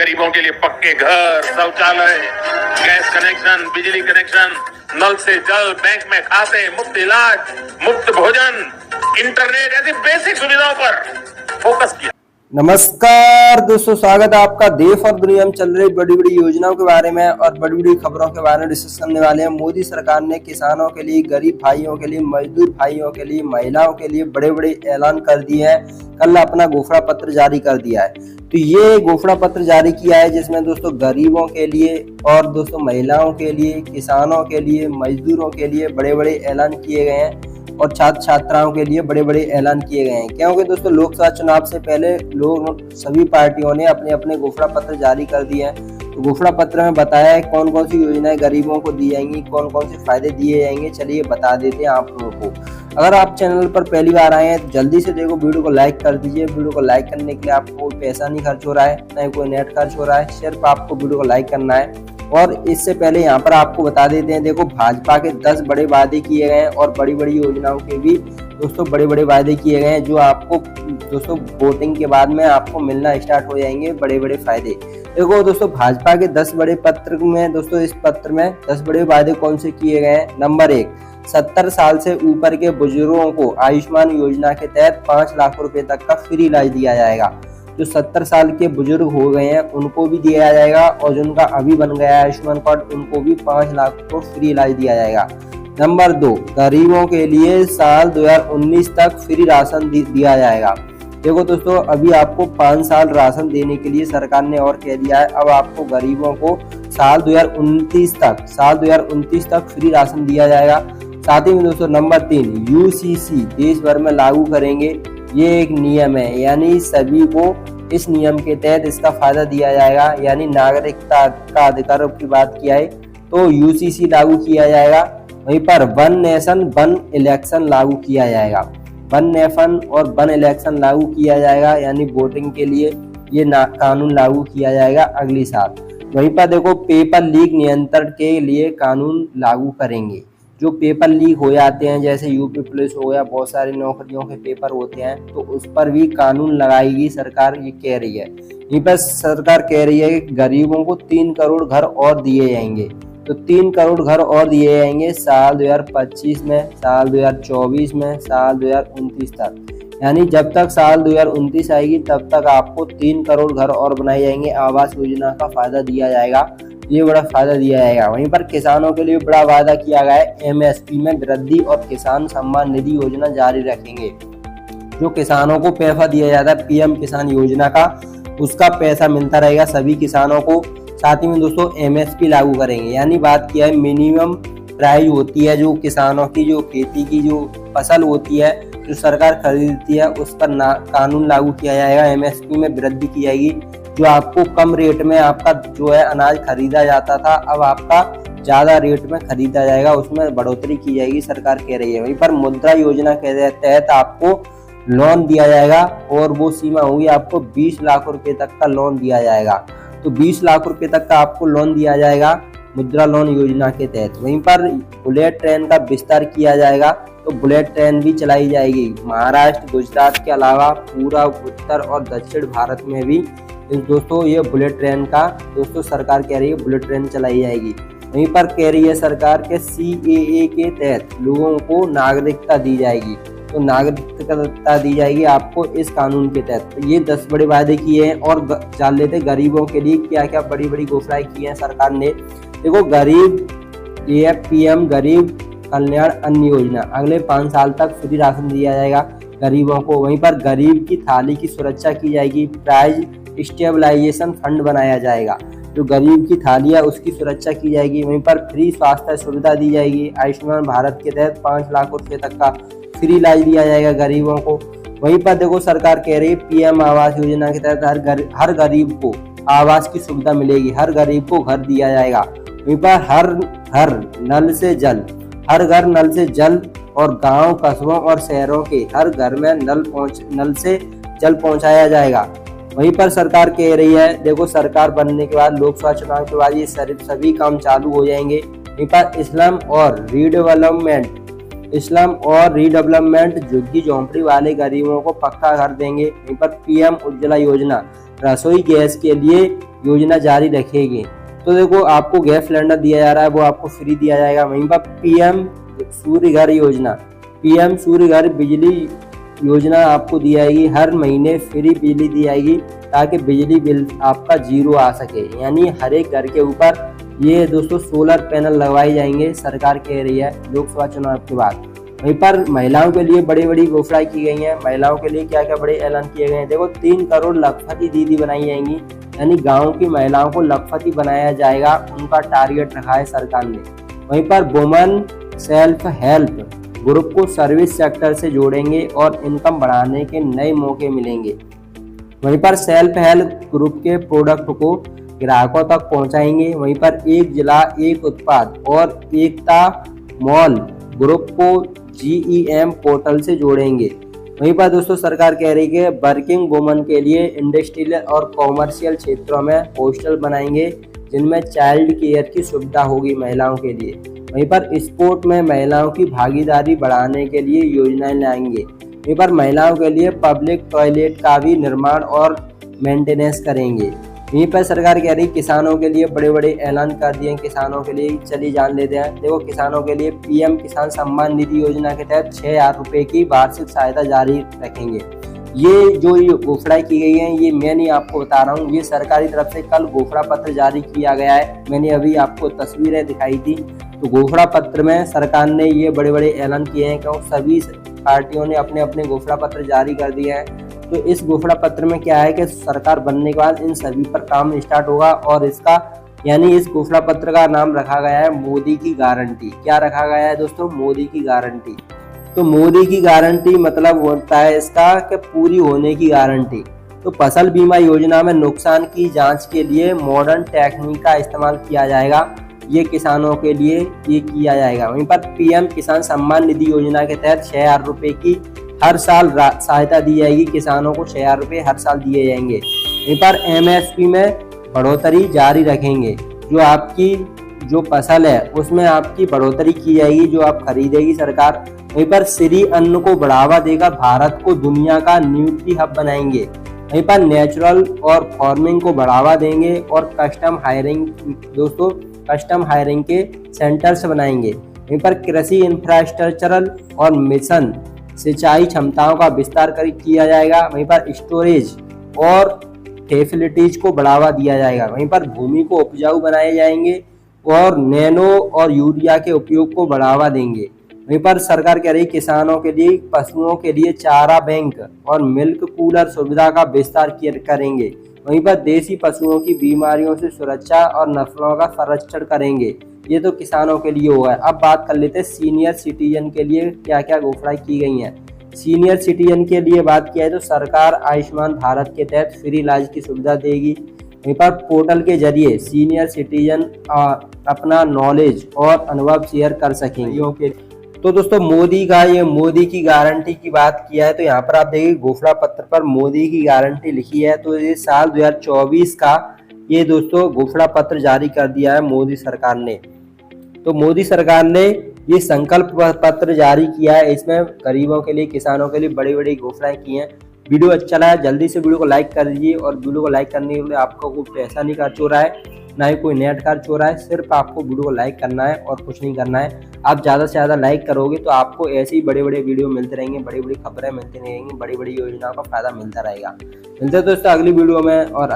गरीबों के लिए पक्के घर, शौचालय, गैस कनेक्शन, बिजली कनेक्शन, नल से जल, बैंक में खाते, मुफ्त इलाज, मुफ्त भोजन, इंटरनेट ऐसी बेसिक सुविधाओं पर फोकस किया। नमस्कार दोस्तों, स्वागत है आपका। देश और दुनिया में चल रही बड़ी बड़ी योजनाओं के बारे में और बड़ी बड़ी खबरों के बारे में डिस्कस करने वाले हैं। मोदी सरकार ने किसानों के लिए, गरीब भाइयों के लिए, मजदूर भाइयों के लिए, महिलाओं के लिए बड़े बड़े ऐलान कर दिए हैं। कल अपना घोषणा पत्र जारी कर दिया है। तो ये घोषणा पत्र जारी किया है जिसमें दोस्तों गरीबों के लिए और दोस्तों महिलाओं के लिए, किसानों के लिए, मजदूरों के लिए बड़े बड़े ऐलान किए गए हैं और छात्र छात्राओं के लिए बड़े बड़े ऐलान किए गए हैं। क्योंकि दोस्तों लोकसभा चुनाव से पहले सभी पार्टियों ने अपने अपने घोषणा पत्र जारी कर दिए हैं। तो घोषणा पत्र में बताया है कौन कौन सी योजनाएं गरीबों को दी जाएंगी, कौन कौन से फायदे दिए जाएंगे। चलिए बता देते हैं आप लोगों को। अगर आप चैनल पर पहली बार आए हैं तो जल्दी से देखो, वीडियो को लाइक कर दीजिए। वीडियो को लाइक करने के लिए आपको कोई पैसा नहीं खर्च हो रहा है, न कोई नेट खर्च हो रहा है, सिर्फ आपको वीडियो को लाइक करना है। और इससे पहले यहाँ पर आपको बता देते हैं, देखो भाजपा के 10 बड़े वादे किए गए हैं और बड़ी बड़ी योजनाओं के भी दोस्तों बड़े बड़े वादे किए गए हैं, जो आपको दोस्तों वोटिंग के बाद में आपको मिलना स्टार्ट हो जाएंगे बड़े बड़े फायदे। देखो दोस्तों भाजपा के 10 बड़े पत्र में दोस्तों इस पत्र में 10 बड़े वादे कौन से किए गए हैं। नंबर 1, 70 साल से ऊपर के बुजुर्गों को आयुष्मान योजना के तहत 5 लाख रुपए तक का फ्री इलाज दिया जाएगा। जो 70 साल के बुजुर्ग हो गए हैं उनको भी दिया जाएगा और जिनका अभी बन गया है आयुष्मान कार्ड उनको भी 5 लाख को फ्री इलाज दिया जाएगा। नंबर 2, गरीबों के लिए साल 2019 तक फ्री राशन दिया जाएगा। देखो दोस्तों अभी आपको 5 साल राशन देने के लिए सरकार ने और कह दिया है। अब आपको गरीबों को साल 2029 तक फ्री राशन दिया जाएगा। साथ ही में दोस्तों नंबर 3, यूसीसी देश भर में लागू करेंगे। ये एक नियम है, यानी सभी को इस नियम के तहत इसका फायदा दिया जाएगा। यानी नागरिकता का अधिकार की बात किया है तो यूसीसी लागू किया जाएगा। वहीं पर वन नेशन वन इलेक्शन लागू किया जाएगा। वन नेशन और वन इलेक्शन लागू किया जाएगा, यानी वोटिंग के लिए ये कानून लागू किया जाएगा अगली साल। वहीं पर देखो पेपर लीक नियंत्रण के लिए कानून लागू करेंगे। जो पेपर लीक हो जाते हैं जैसे यूपी पुलिस हो गया, बहुत सारी नौकरियों के पेपर होते हैं, तो उस पर भी कानून लगाएगी सरकार, ये कह रही है। यहीं पर सरकार कह रही है कि गरीबों को 3 करोड़ घर और दिए जाएंगे। तो 3 करोड़ घर और दिए जाएंगे साल 2025 में, साल 2024 में, साल 2029 तक। यानी जब तक साल 2029 आएगी तब तक आपको 3 करोड़ घर और बनाए जाएंगे। आवास योजना का फायदा दिया जाएगा, ये बड़ा फायदा दिया जाएगा। वहीं पर किसानों के लिए बड़ा वादा किया गया है, एमएसपी में वृद्धि और किसान सम्मान निधि योजना जारी रखेंगे। जो किसानों को पैसा दिया जाता है पीएम किसान योजना का, उसका पैसा मिलता रहेगा सभी किसानों को। साथ ही में दोस्तों एमएसपी लागू करेंगे, यानी बात किया है मिनिमम प्राइस होती है जो किसानों की, जो खेती की जो फसल होती है जो सरकार खरीदती है, उस पर कानून लागू किया जाएगा। एमएसपी में वृद्धि की जाएगी। जो आपको कम रेट में आपका जो है अनाज खरीदा जाता था, अब आपका ज्यादा रेट में खरीदा जाएगा, उसमें बढ़ोतरी की जाएगी, सरकार कह रही है। वहीं पर मुद्रा योजना के तहत आपको लोन दिया जाएगा और वो सीमा होगी आपको 20 लाख रुपए तक का लोन दिया जाएगा। तो 20 लाख रुपए तक का आपको लोन दिया जाएगा मुद्रा लोन योजना के तहत। वहीं पर बुलेट ट्रेन का विस्तार किया जाएगा, तो बुलेट ट्रेन भी चलाई जाएगी। महाराष्ट्र, गुजरात के अलावा पूरा उत्तर और दक्षिण भारत में भी दोस्तों ये बुलेट ट्रेन का दोस्तों सरकार कह रही है बुलेट ट्रेन चलाई जाएगी। वहीं पर कह रही है सरकार के CAA के तहत लोगों को नागरिकता दी जाएगी। तो नागरिकता दी जाएगी आपको इस कानून के तहत। तो ये 10 बड़े वादे किए हैं और जान लेते गरीबों के लिए क्या क्या बड़ी बड़ी घोषणाएं की हैं सरकार ने। देखो गरीब PM गरीब कल्याण अन्न योजना, अगले 5 साल तक फ्री राशन दिया जाएगा गरीबों को। वहीं पर गरीब की थाली की सुरक्षा की जाएगी। प्राइज स्टेबलाइजेशन फंड बनाया जाएगा, जो गरीब की थाली है उसकी सुरक्षा की जाएगी। वहीं पर फ्री स्वास्थ्य सुविधा दी जाएगी। आयुष्मान भारत के तहत 5 लाख रुपए तक का फ्री इलाज दिया जाएगा गरीबों को। वहीं पर देखो सरकार कह रही है PM आवास योजना के तहत हर गरीब को आवास की सुविधा मिलेगी, हर गरीब को घर दिया जाएगा। वहीं पर हर घर नल से जल, हर घर नल से जल और गांव, कस्बों और शहरों के हर घर में नल से जल पहुंचाया जाएगा। वहीं पर सरकार कह रही है, देखो सरकार बनने के बाद लोकसभा चुनाव के बाद ये सभी काम चालू हो जाएंगे। वहीं पर इस्लाम और रीडेवलपमेंट झुग्गी झोंपड़ी वाले गरीबों को पक्का घर देंगे। वहीं पर PM उज्ज्वला योजना रसोई गैस के लिए योजना जारी रखेगी। तो देखो आपको गैस सिलेंडर दिया जा रहा है, वो आपको फ्री दिया जाएगा। वहीं पर पीएम सूर्य घर योजना, पीएम सूर्य घर बिजली योजना आपको दी जाएगी। हर महीने फ्री बिजली दी जाएगी ताकि बिजली बिल आपका जीरो आ सके, यानी हर एक घर के ऊपर ये दोस्तों सोलर पैनल लगवाए जाएंगे, सरकार कह रही है लोकसभा चुनाव के बाद। वहीं पर महिलाओं के लिए बड़ी बड़ी घोषणा की गई हैं। महिलाओं के लिए क्या क्या बड़े ऐलान किए गए हैं, देखो 3 करोड़ लखपति दीदी बनाई जाएंगी, यानी गांव की महिलाओं को लखपति बनाया जाएगा, उनका टारगेट रखा है सरकार ने। वहीं पर वुमेन सेल्फ हेल्प ग्रुप को सर्विस सेक्टर से जोड़ेंगे और इनकम बढ़ाने के नए मौके मिलेंगे। वहीं पर सेल्फ हेल्प ग्रुप के प्रोडक्ट को ग्राहकों तक पहुंचाएंगे। वहीं पर एक जिला एक उत्पाद और एकता मॉल ग्रुप को GEM पोर्टल से जोड़ेंगे। वहीं पर दोस्तों सरकार कह रही है वर्किंग वुमन के लिए इंडस्ट्रियल और कॉमर्शियल क्षेत्रों में हॉस्टल बनाएंगे जिनमें चाइल्ड केयर की सुविधा होगी महिलाओं के लिए। वहीं पर स्पोर्ट में महिलाओं की भागीदारी बढ़ाने के लिए योजनाएं लाएंगे। वहीं पर महिलाओं के लिए पब्लिक टॉयलेट का भी निर्माण और मेंटेनेंस करेंगे। यहीं पर सरकार कह रही किसानों के लिए बड़े बड़े ऐलान कर दिए। किसानों के लिए चलिए जान लेते हैं। देखो किसानों के लिए पीएम किसान सम्मान निधि योजना के तहत 6,000 रुपये की वार्षिक सहायता जारी रखेंगे। ये जो घोषणा की गई है ये मैं नहीं आपको बता रहा हूँ, ये सरकारी तरफ से कल घोषणा पत्र जारी किया गया है। मैंने अभी आपको तस्वीरें दिखाई थी। तो घोषणा पत्र में सरकार ने ये बड़े बड़े ऐलान किए हैं क्योंकि सभी पार्टियों ने अपने अपने घोषणा पत्र जारी कर दिए हैं। तो इस घोषणा पत्र में क्या है कि सरकार बनने के बाद इन सभी पर काम स्टार्ट होगा और इसका यानी इस घोषणा पत्र का नाम रखा गया है मोदी की गारंटी। क्या रखा गया है दोस्तों? मोदी की गारंटी। तो मोदी की गारंटी मतलब होता है इसका कि पूरी होने की गारंटी। तो फसल बीमा योजना में नुकसान की जांच के लिए मॉडर्न टेक्निक का इस्तेमाल किया जाएगा, ये किसानों के लिए ये किया जाएगा। वहीं पर पीएम किसान सम्मान निधि योजना के तहत 6,000 रुपये की हर साल सहायता दी जाएगी। किसानों को 6,000 रुपये हर साल दिए जाएंगे। वहीं पर MSP में बढ़ोतरी जारी रखेंगे। जो आपकी जो फसल है उसमें आपकी बढ़ोतरी की जाएगी, जो आप खरीदेगी सरकार। वहीं पर श्री अन्न को बढ़ावा देगा, भारत को दुनिया का न्यूट्री हब बनाएंगे। वहीं पर नेचुरल और फार्मिंग को बढ़ावा देंगे और कस्टम हायरिंग दोस्तों कस्टम हायरिंग के सेंटर्स बनाएंगे। वहीं पर कृषि इंफ्रास्ट्रक्चरल और मिशन सिंचाई क्षमताओं का विस्तार किया जाएगा। वहीं पर स्टोरेज और फैसिलिटीज को बढ़ावा दिया जाएगा। वहीं पर भूमि को उपजाऊ बनाए जाएंगे और नैनो और यूरिया के उपयोग को बढ़ावा देंगे। वहीं पर सरकार कह रही किसानों के लिए पशुओं के लिए चारा बैंक और मिल्क कूलर सुविधा का विस्तार करेंगे। वहीं पर देसी पशुओं की बीमारियों से सुरक्षा और नस्लों का संरक्षण करेंगे। ये तो किसानों के लिए हुआ है। अब बात कर लेते हैं सीनियर सिटीजन के लिए क्या क्या घोषणा की गई हैं। सीनियर सिटीजन के लिए बात किया है तो सरकार आयुष्मान भारत के तहत फ्री इलाज की सुविधा देगी। वहीं पर पोर्टल के जरिए सीनियर सिटीजन अपना नॉलेज और अनुभव शेयर कर सकेंगे। तो दोस्तों मोदी की गारंटी की बात किया है तो यहाँ पर आप देखिए घोषणा पत्र पर मोदी की गारंटी लिखी है। तो ये साल 2024 का ये दोस्तों घोषणा पत्र जारी कर दिया है मोदी सरकार ने। तो मोदी सरकार ने ये संकल्प पत्र जारी किया है। इसमें गरीबों के लिए किसानों के लिए बड़ी बड़ी घोषणाएं की हैं। वीडियो अच्छा लगा जल्दी से वीडियो को लाइक कर दीजिए और वीडियो को लाइक करने के लिए आपको कोई पैसा नहीं खर्च हो रहा है, ना ही कोई नेट खर्च हो रहा है। सिर्फ आपको वीडियो को लाइक करना है और कुछ नहीं करना है। आप ज़्यादा से ज़्यादा लाइक करोगे तो आपको ऐसे ही बड़े बड़े वीडियो मिलते रहेंगे, बड़ी बड़ी खबरें मिलती रहेंगी, बड़ी बड़ी योजनाओं का फायदा मिलता रहेगा। मिलते हैं दोस्तों अगली वीडियो में और